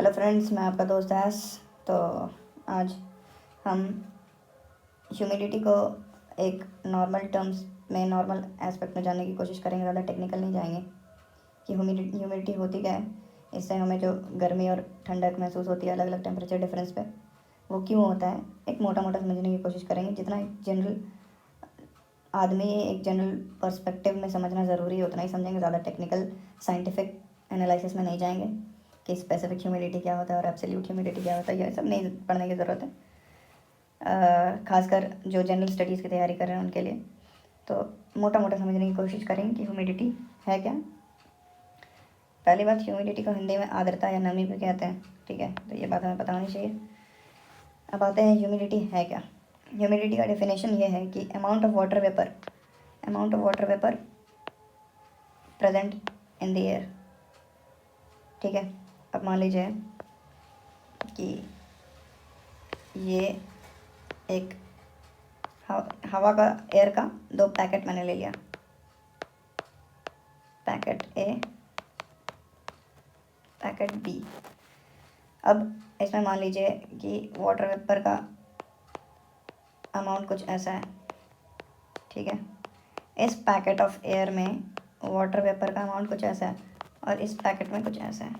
Hello friends, मैं आपका दोस्त हैस। तो आज हम ह्यूमिडिटी को एक नॉर्मल टर्म्स में, नॉर्मल एस्पेक्ट में जानने की कोशिश करेंगे। ज़्यादा टेक्निकल नहीं जाएंगे कि ह्यूमिडिटी होती क्या है, इससे हमें जो गर्मी और ठंडक महसूस होती है अलग अलग टेम्परेचर डिफरेंस पे, वो क्यों होता है, एक मोटा मोटा समझने की कोशिश करेंगे। जितना एक जनरल आदमी एक जनरल पर्सपेक्टिव में समझना ज़रूरी है उतना ही समझेंगे। ज़्यादा टेक्निकल साइंटिफिक एनालिसिस में नहीं जाएंगे कि स्पेसिफिक ह्यूमिडिटी क्या होता है और एब्सोल्यूट ह्यूमिडिटी क्या होता है, ये सब नहीं पढ़ने की ज़रूरत है। खासकर जो जनरल स्टडीज़ की तैयारी कर रहे हैं उनके लिए तो मोटा मोटा समझने की कोशिश करेंगे कि ह्यूमिडिटी है क्या। पहली बात, ह्यूमिडिटी को हिंदी में आर्द्रता या नमी भी कहते हैं, ठीक है, तो ये बात हमें पता होनी चाहिए। अब आते हैं ह्यूमिडिटी है क्या। ह्यूमिडिटी का डेफिनेशन ये है कि amount of water vapour present in the air, ठीक है। अब मान लीजिए कि ये एक हवा का, एयर का दो पैकेट मैंने ले लिया, पैकेट ए, पैकेट बी। अब इसमें मान लीजिए कि वाटर वेपर का अमाउंट कुछ ऐसा है, ठीक है। इस पैकेट ऑफ एयर में वाटर वेपर का अमाउंट कुछ ऐसा है और इस पैकेट में कुछ ऐसा है,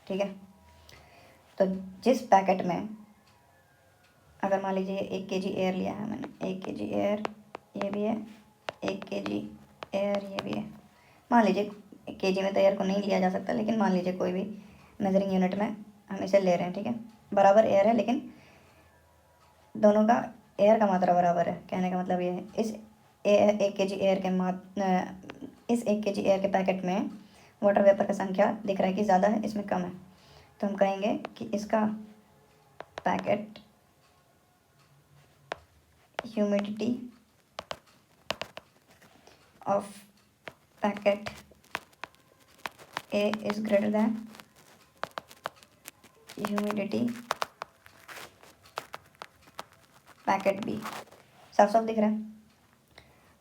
ठीक है। तो जिस पैकेट में, अगर मान लीजिए 1 kg एयर लिया है मैंने, 1 kg एयर ये भी है, 1 kg एयर ये भी है। मान लीजिए kg में तो एयर को नहीं लिया जा सकता, लेकिन मान लीजिए कोई भी मेजरिंग यूनिट में हम इसे ले रहे हैं, ठीक है। बराबर एयर है, लेकिन दोनों का एयर का मात्रा बराबर है। कहने का मतलब ये है, इस 1 kg एयर के इस 1 kg एयर के पैकेट में वाटर वेपर का संख्या दिख रहा है कि ज़्यादा है, इसमें कम है, तो हम कहेंगे कि इसका packet humidity of packet A is greater than humidity packet B. साफ साफ दिख रहा है।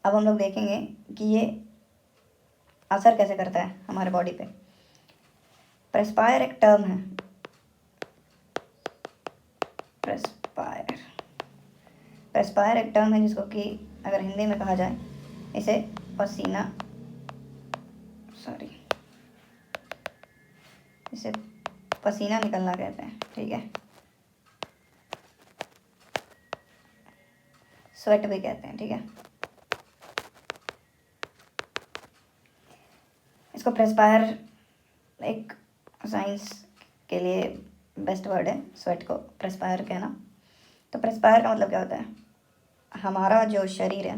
अब हम लोग देखेंगे कि ये असर कैसे करता है हमारे बॉडी पे। प्रेस्पायर एक टर्म है, प्रेस्पायर एक टर्म है जिसको कि अगर हिंदी में कहा जाए, इसे पसीना, इसे पसीना निकलना कहते हैं, ठीक है। स्वेट भी कहते हैं, ठीक है। इसको प्रेस्पायर एक साइंस के लिए बेस्ट वर्ड है, स्वेट को प्रेस्पायर कहना। तो प्रेस्पायर का मतलब क्या होता है, हमारा जो शरीर है,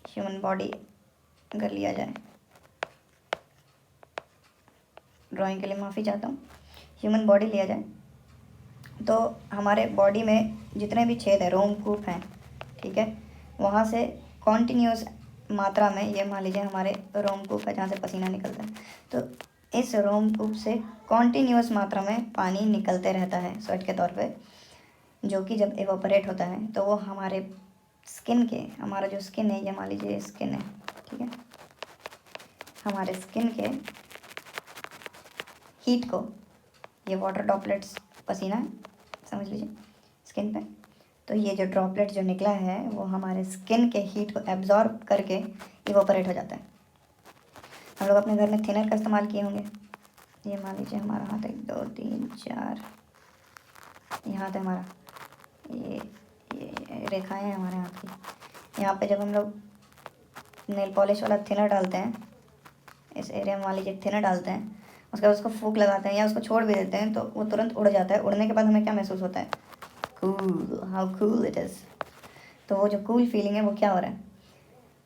ह्यूमन बॉडी अगर लिया जाए, ड्राइंग के लिए माफ़ी चाहता हूँ, ह्यूमन बॉडी लिया जाए तो हमारे बॉडी में जितने भी छेद हैं, रोमकूप हैं, ठीक है, वहाँ से कॉन्टिन्यूस मात्रा में, ये मान लीजिए हमारे रोमकूप है जहाँ से पसीना निकलता है, तो इस रोमकूप से कॉन्टिन्यूस मात्रा में पानी निकलते रहता है स्वेट के तौर पे, जो कि जब इवोपरेट होता है तो वो हमारे स्किन के, हमारा जो स्किन है, ये मान लीजिए स्किन है, ठीक है, हमारे स्किन के हीट को, ये वाटर ड्रॉपलेट्स पसीना है, समझ लीजिए स्किन पे, तो ये जो ड्रॉपलेट जो निकला है वो हमारे स्किन के हीट को एब्जॉर्ब करके इवोपरेट हो जाता है। हम लोग अपने घर में थिनर का इस्तेमाल किए होंगे। ये मान लीजिए हमारा हाथ 1 2 3 4, ये हाथ है हमारा, ये रेखाएं हैं हमारे हाथ की। यहाँ पे जब हम लोग नेल पॉलिश वाला थिनर डालते हैं, इस एरिया में मान लीजिए थिनर डालते हैं, उसके बाद उसको फूंक लगाते हैं या उसको छोड़ भी देते हैं तो वो तुरंत उड़ जाता है। उड़ने के बाद हमें क्या महसूस होता है, cool, how cool it is. तो वो जो कूल फीलिंग है वो क्या हो रहा है,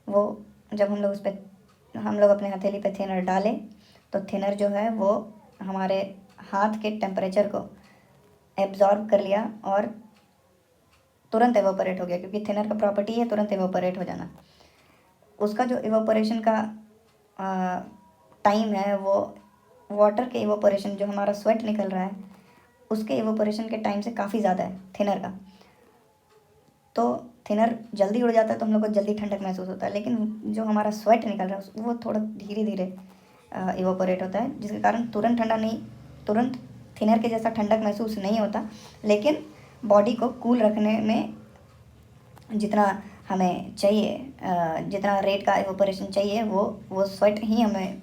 वो जब हम लोग उस पर, हम लोग अपने हथेली पे थिनर डालें तो थिनर जो है वो हमारे हाथ के टेम्परेचर को एब्जॉर्ब कर लिया और तुरंत एवोपरेट हो गया, क्योंकि थिनर का प्रॉपर्टी है तुरंत एवोपरेट हो जाना। उसका जो इवोपरेशन का टाइम है वो वाटर के इवोपरेशन, जो हमारा स्वेट निकल रहा है उसके इवोपरेशन के टाइम से काफ़ी ज़्यादा है थिनर का। तो थिनर जल्दी उड़ जाता है तो हम लोग को जल्दी ठंडक महसूस होता है, लेकिन जो हमारा स्वेट निकल रहा है वो थोड़ा धीरे धीरे इवोपरेट होता है, जिसके कारण तुरंत ठंडा नहीं तुरंत थिनर के जैसा ठंडक महसूस नहीं होता, लेकिन बॉडी को कूल रखने में जितना हमें चाहिए, जितना रेट का एवोपरेशन चाहिए, वो स्वेट ही हमें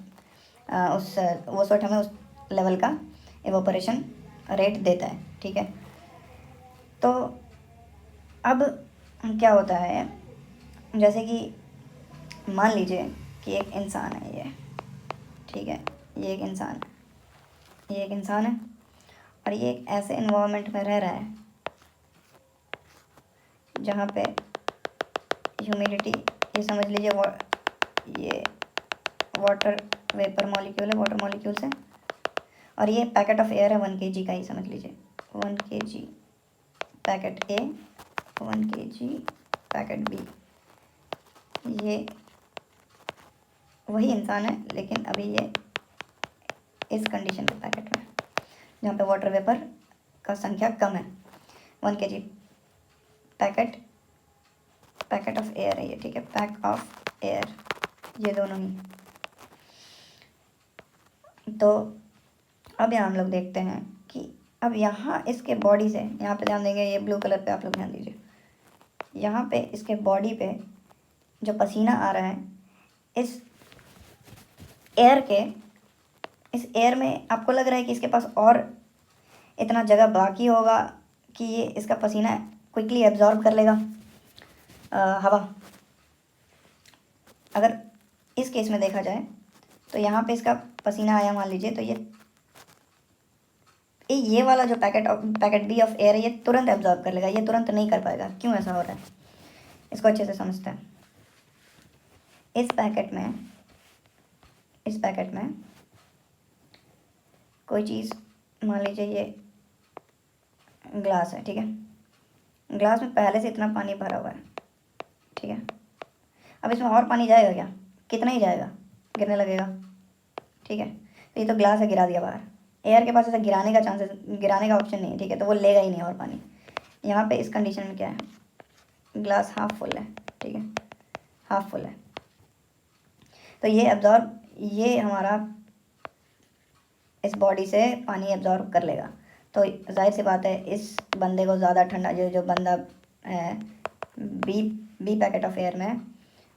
वो स्वेट हमें उस लेवल का एवोपरेशन रेट देता है। ठीक है, तो अब क्या होता है, जैसे कि मान लीजिए कि एक इंसान है ये, ठीक है, ये एक इंसान है और ये एक ऐसे इन्वायरमेंट में रह रहा है जहाँ पे ह्यूमिडिटी, ये समझ लीजिए ये वाटर वेपर मॉलिक्यूल है, वाटर मॉलिक्यूल्स है, और ये पैकेट ऑफ एयर है 1 kg का ही समझ लीजिए, 1 kg पैकेट ए, 1 kg पैकेट बी। ये वही इंसान है, लेकिन अभी ये इस कंडीशन के पैकेट में जहाँ पे वाटर वेपर का संख्या कम है। 1 kg पैकेट ऑफ एयर है ये, ठीक है, पैक ऑफ एयर, ये दोनों ही। तो अब यहाँ हम लोग देखते हैं कि अब यहाँ इसके बॉडी से, यहाँ पे ध्यान देंगे, ये ब्लू कलर पे आप लोग ध्यान दीजिए, यहाँ पे इसके बॉडी पे जो पसीना आ रहा है, इस एयर में आपको लग रहा है कि इसके पास और इतना जगह बाकी होगा कि ये इसका पसीना क्विकली एब्जॉर्ब कर लेगा हवा। अगर इस केस में देखा जाए तो यहाँ पे इसका पसीना आया मान लीजिए, तो ये वाला जो पैकेट बी ऑफ एयर है, ये तुरंत एब्जॉर्ब कर लेगा, ये तुरंत नहीं कर पाएगा। क्यों ऐसा हो रहा है, इसको अच्छे से समझते हैं। इस पैकेट में कोई चीज़, मान लीजिए ये ग्लास है, ठीक है, ग्लास में पहले से इतना पानी भरा हुआ है, ठीक है। अब इसमें और पानी जाएगा क्या, कितना ही जाएगा, गिरने लगेगा, ठीक है। तो ये तो ग्लास है, गिरा दिया बाहर, एयर के पास ऐसा गिराने का ऑप्शन नहीं है, ठीक है, तो वो लेगा ही नहीं और पानी। यहाँ पे इस कंडीशन में क्या है, ग्लास हाफ फुल है, ठीक है, हाफ फुल है, तो ये हमारा इस बॉडी से पानी एब्जॉर्ब कर लेगा। तो जाहिर सी बात है, इस बंदे को ज़्यादा ठंडा, जो बंदा है बी पैकेट ऑफ एयर में,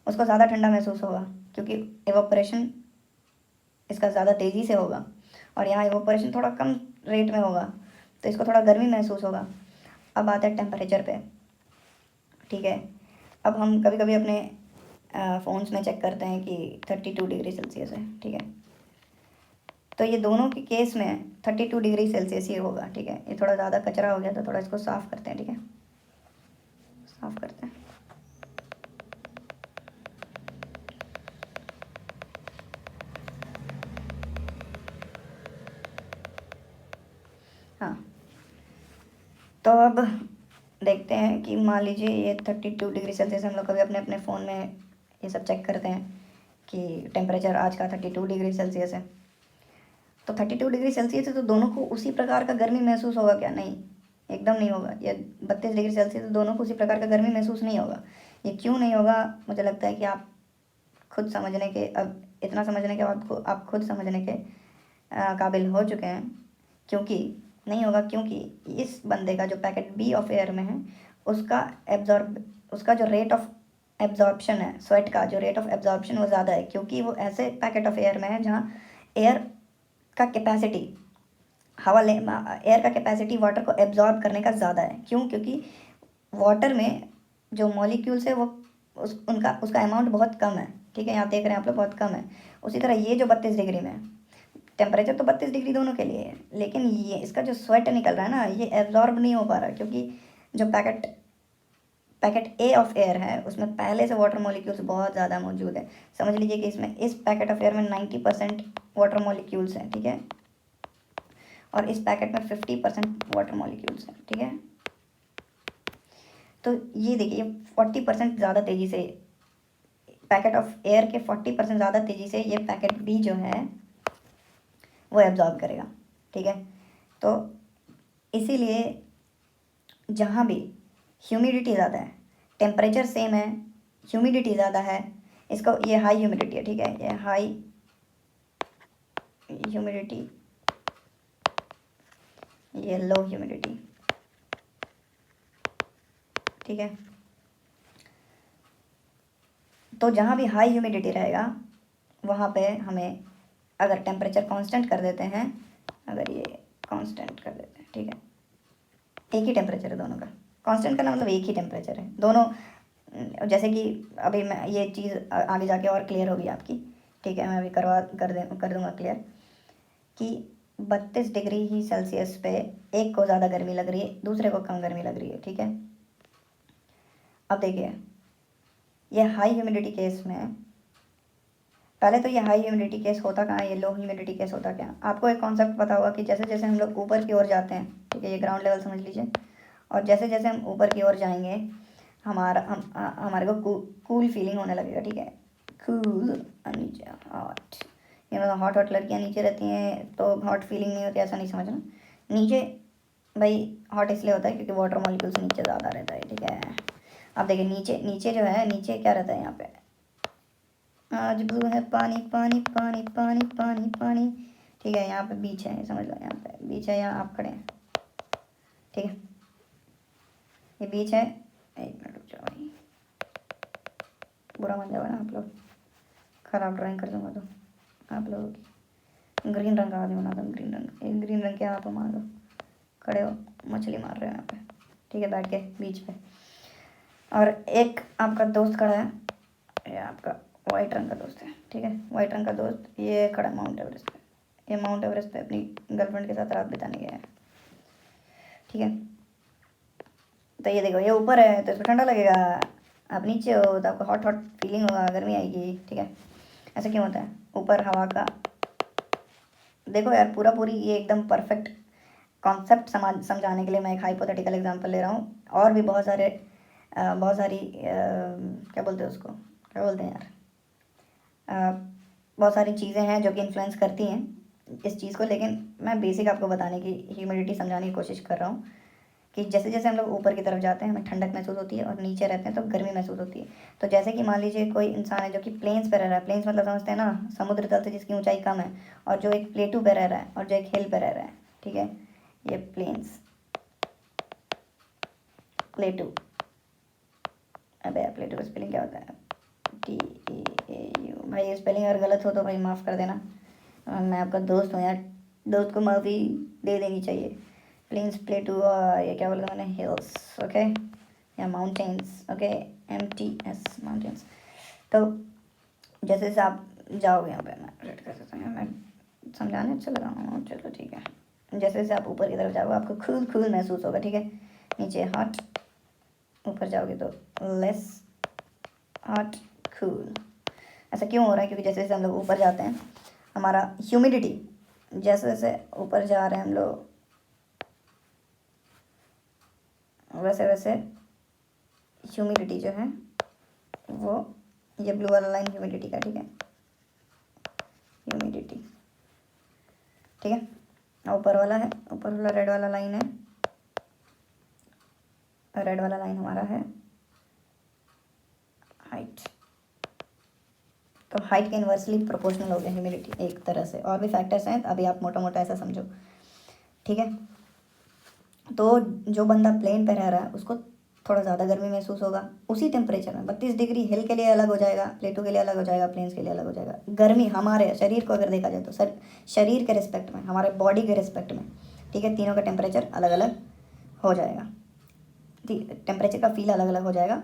उसको ज़्यादा ठंडा महसूस होगा, क्योंकि एवोपरेशन इसका ज़्यादा तेज़ी से होगा और यहाँ एवोपरेशन थोड़ा कम रेट में होगा, तो इसको थोड़ा गर्मी महसूस होगा। अब आता है टेम्परेचर पे, ठीक है। अब हम कभी कभी अपने फ़ोन्स में चेक करते हैं कि 32 डिग्री सेल्सियस है, ठीक है, तो ये दोनों के केस में 32 डिग्री सेल्सियस ही होगा, ठीक है। ये थोड़ा ज़्यादा कचरा हो गया, तो थोड़ा इसको साफ़ करते हैं, ठीक है, साफ़ करते हैं। हाँ, तो अब देखते हैं कि मान लीजिए ये 32 डिग्री सेल्सियस, हम लोग कभी अपने फ़ोन में ये सब चेक करते हैं कि टेम्परेचर आज का 32 डिग्री सेल्सियस है। तो 32 डिग्री सेल्सियस है, तो दोनों को उसी प्रकार का गर्मी महसूस होगा क्या, नहीं, एकदम नहीं होगा। ये 32 डिग्री सेल्सियस, तो दोनों को उसी प्रकार का गर्मी महसूस नहीं होगा। ये क्यों नहीं होगा, मुझे लगता है कि आप खुद समझने के, अब इतना समझने के बाद आप खुद समझने के काबिल हो चुके हैं। क्योंकि नहीं होगा, क्योंकि इस बंदे का जो पैकेट बी ऑफ एयर में है, उसका जो रेट ऑफ एब्जॉर्प्शन है, स्वेट का जो रेट ऑफ एब्जॉर्प्शन, वो ज़्यादा है, क्योंकि वो ऐसे पैकेट ऑफ एयर में है जहाँ एयर का कैपेसिटी, एयर का कैपेसिटी वाटर को एब्जॉर्ब करने का ज़्यादा है। क्यों, क्योंकि वाटर में जो मॉलिक्यूल्स है वो उसका अमाउंट बहुत कम है, ठीक है, यहाँ देख रहे हैं आप लोग, बहुत कम है। उसी तरह ये जो 32 डिग्री में है, टेम्परेचर तो 32 डिग्री दोनों के लिए है, लेकिन ये इसका जो स्वेट निकल रहा है ना, ये एब्जॉर्ब नहीं हो पा रहा, क्योंकि जो पैकेट ए ऑफ एयर है, उसमें पहले से वाटर मॉलिक्यूल्स बहुत ज़्यादा मौजूद है। समझ लीजिए कि इसमें, इस पैकेट ऑफ एयर में 90% वाटर मॉलिक्यूल्स हैं, ठीक है, और इस पैकेट में 50% वाटर मॉलिक्यूल्स हैं, ठीक है। तो ये देखिए, 40% ज़्यादा तेज़ी से, पैकेट ऑफ एयर के 40% ज़्यादा तेज़ी से ये पैकेट बी जो है वो एब्जॉर्ब करेगा, ठीक है। तो इसीलिए जहाँ भी ह्यूमिडिटी ज़्यादा है, टेम्परेचर सेम है, ह्यूमिडिटी ज़्यादा है, इसको, ये हाई ह्यूमिडिटी है, ठीक है, ये हाई ह्यूमिडिटी ये लो ह्यूमिडिटी, ठीक है। तो जहाँ भी हाई ह्यूमिडिटी रहेगा वहाँ पे हमें अगर टेम्परेचर कांस्टेंट कर देते हैं, अगर ये कांस्टेंट कर देते हैं, ठीक है, एक ही टेम्परेचर है दोनों का। कांस्टेंट करना मतलब एक ही टेम्परेचर है दोनों। जैसे कि अभी मैं ये चीज़ आगे जाके और क्लियर होगी आपकी, ठीक है। मैं अभी कर दूंगा क्लियर कि 32 डिग्री ही सेल्सियस पे एक को ज़्यादा गर्मी लग रही है, दूसरे को कम गर्मी लग रही है, ठीक है। अब देखिए ये हाई ह्यूमिडिटी केस में, पहले तो ये हाई ह्यूमिडिटी केस होता कहाँ है, ये लो ह्यूमिडिटी केस होता क्या। आपको एक कॉन्सेप्ट पता होगा कि जैसे जैसे हम लोग ऊपर की ओर जाते हैं, ठीक है, ये ग्राउंड लेवल समझ लीजिए, और जैसे जैसे हम ऊपर की ओर जाएंगे हमारे को कूल फीलिंग होने लगेगा, ठीक है। कूल नीचे हॉट, ये मतलब हॉट लड़कियाँ नीचे रहती हैं तो हॉट फीलिंग नहीं होती, ऐसा नहीं समझना। नीचे भाई हॉट इसलिए होता है क्योंकि वाटर मॉलिक्यूल्स नीचे ज़्यादा रहता है, ठीक है। अब देखिए नीचे नीचे जो है, नीचे क्या रहता है यहाँ पे, आज ब्लू है पानी पानी पानी पानी पानी पानी, ठीक है। यहाँ पे बीच है, समझ लो, यहाँ पे बीच है, यहाँ आप खड़े हैं, ठीक है, ये बीच है। एक मिनट रुक जाओ भाई, बुरा मान जाओगे ना आप लोग, खराब ड्राइंग कर दूँगा तो आप लोगों की। ग्रीन रंग का आदमी बना दो, ग्रीन रंग, एक ग्रीन रंग के आप मान लो खड़े हो, मछली मार रहे हो यहाँ पे, ठीक है, बैठ के बीच पे। और एक आपका दोस्त खड़ा है, ये आपका वाइट रंग का दोस्त है, ठीक है, वाइट रंग का दोस्त ये खड़ा माउंट एवरेस्ट पे, ये माउंट एवरेस्ट पे अपनी गर्लफ्रेंड के साथ रात बिताने गया है, ठीक है। तो ये देखो ये ऊपर है तो इसको ठंडा लगेगा, आप नीचे हो तो आपको हॉट हॉट फीलिंग होगा, गर्मी आएगी, ठीक है। ऐसा क्यों होता है, ऊपर हवा का, देखो यार पूरा पूरी ये एकदम परफेक्ट कॉन्सेप्ट समझाने के लिए मैं एक हाइपोथेटिकल एग्जांपल ले रहा हूँ। और भी बहुत सारी क्या बोलते हैं उसको, क्या बोलते हैं यार, बहुत सारी चीज़ें हैं जो कि इन्फ्लुएंस करती हैं इस चीज़ को, लेकिन मैं बेसिक आपको बताने की, ह्यूमिडिटी समझाने की कोशिश कर रहा हूँ कि जैसे जैसे हम लोग ऊपर की तरफ जाते हैं हमें ठंडक महसूस होती है, और नीचे रहते हैं तो गर्मी महसूस होती है। तो जैसे कि मान लीजिए कोई इंसान है जो कि प्लेन्स पे रह रहा है, प्लेन्स मतलब समझते हैं ना, समुद्र तल से जिसकी ऊंचाई कम है, और जो एक प्लेटू पे रह रहा है और जो एक हिल पे रह रहा है, ठीक है, ये प्लेन्स, प्लेटू, अबे यार प्लेटू का स्पेलिंग क्या होता है, TEAU। भाई स्पेलिंग अगर गलत हो तो भाई माफ़ कर देना, मैं आपका दोस्त हूँ यार, दोस्त को माफ़ी दे देनी चाहिए। प्लेन्स, प्लेटू, ये क्या बोला मैंने, हिल्स, ओके, या माउंटेन्स, ओके, MTS माउंटेन्स। तो जैसे जैसे आप जाओगे, यहाँ पे मैं रेड कर देता हूँ, मैं समझाने अच्छा लगा हूँ, चलो ठीक है। जैसे जैसे आप ऊपर की तरफ जाओगे आपको कूल कूल महसूस होगा, ठीक है, नीचे हॉट, ऊपर जाओगे तो लेस हॉट, कूल। ऐसा क्यों हो रहा है, क्योंकि जैसे जैसे हम लोग ऊपर जाते हैं हमारा ह्यूमिडिटी, जैसे जैसे ऊपर जा रहे हैं हम लोग वैसे वैसे ह्यूमिडिटी जो है वो, ये ब्लू वाला लाइन ह्यूमिडिटी का, ठीक है, ह्यूमिडिटी, ठीक है। ऊपर वाला है, ऊपर वाला रेड वाला लाइन है, रेड वाला लाइन हमारा है हाइट। तो हाइट के इन्वर्सली प्रोपोर्शनल हो गया ह्यूमिडिटी एक तरह से, और भी फैक्टर्स हैं, अभी आप मोटा मोटा ऐसा समझो, ठीक है। तो जो बंदा प्लेन पे रह रहा है उसको थोड़ा ज़्यादा गर्मी महसूस होगा उसी टेम्परेचर में। 32 डिग्री हिल के लिए अलग हो जाएगा, प्लेटू के लिए अलग हो जाएगा, प्लेन्स के लिए अलग हो जाएगा। गर्मी हमारे शरीर को अगर देखा जाए तो शरीर के रिस्पेक्ट में, हमारे बॉडी के रिस्पेक्ट में, ठीक है, तीनों का टेम्परेचर अलग अलग हो जाएगा, ठीक, टेम्परेचर का फील अलग अलग हो जाएगा।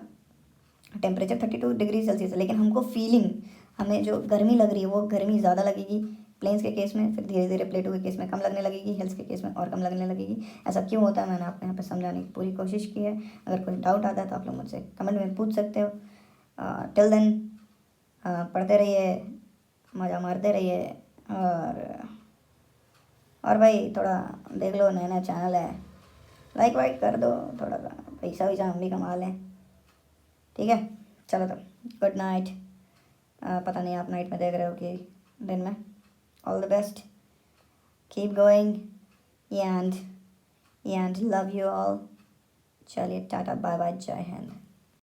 टेम्परेचर 32 डिग्री सेल्सियस है, लेकिन हमको फीलिंग, हमें जो गर्मी लग रही है वो गर्मी ज़्यादा लगेगी प्लेन्स के केस में, फिर धीरे धीरे प्लेटू के केस में कम लगने लगेगी, हिल्स के केस में और कम लगने लगेगी। ऐसा क्यों होता है मैंने आपको यहाँ पे समझाने की पूरी कोशिश की है। अगर कोई डाउट आता है तो आप लोग मुझसे कमेंट में पूछ सकते हो। टिल देन पढ़ते रहिए, मज़ा मारते रहिए, और भाई थोड़ा देख लो, नया नया चैनल है, लाइक वाइक कर दो, थोड़ा सा पैसा वैसा हम भी कमा लें, ठीक है। चलो तो गुड नाइट, पता नहीं आप नाइट में देख रहे हो कि दिन में। All the best, keep going and love you all. चलिए टाटा बाय बाय, जय हिंद।